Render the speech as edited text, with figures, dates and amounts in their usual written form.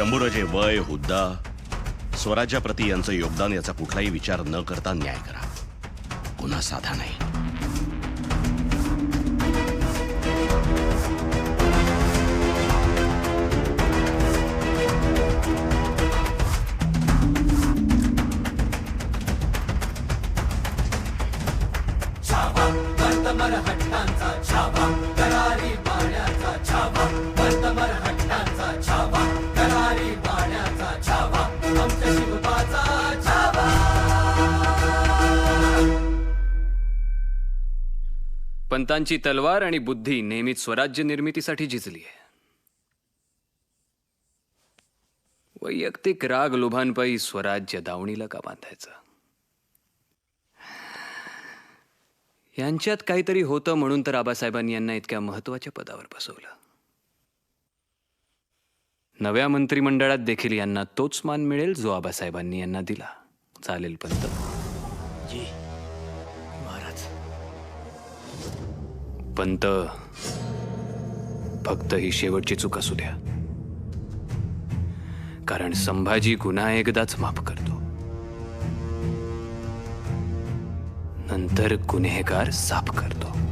शंभूराजे वय, हुद्दा, स्वराज्याप्रती यांचं योगदान याचा कुठलाही विचार न करता न्याय करा. गुन्हा साधा नाही. पंतांची तलवार आणि बुद्धी नेहमीच स्वराज्य निर्मितीसाठी झिजली आहे. वैयक्तिक राग लोभांपायी स्वराज्य दावणीला का बांधायचं? यांच्यात काहीतरी होतं म्हणून तर आबासाहेबांनी यांना इतक्या महत्वाच्या पदावर बसवलं. नव्या मंत्रिमंडळात देखील यांना तोच मान मिळेल जो आबासाहेबांनी यांना दिला. चालेल पंत? जी महाराज. पंत, फक्त ही शेवटची चूक असू द्या, कारण संभाजी गुन्हा एकदाच माफ करतो, नंतर गुन्हेगार साफ करतो.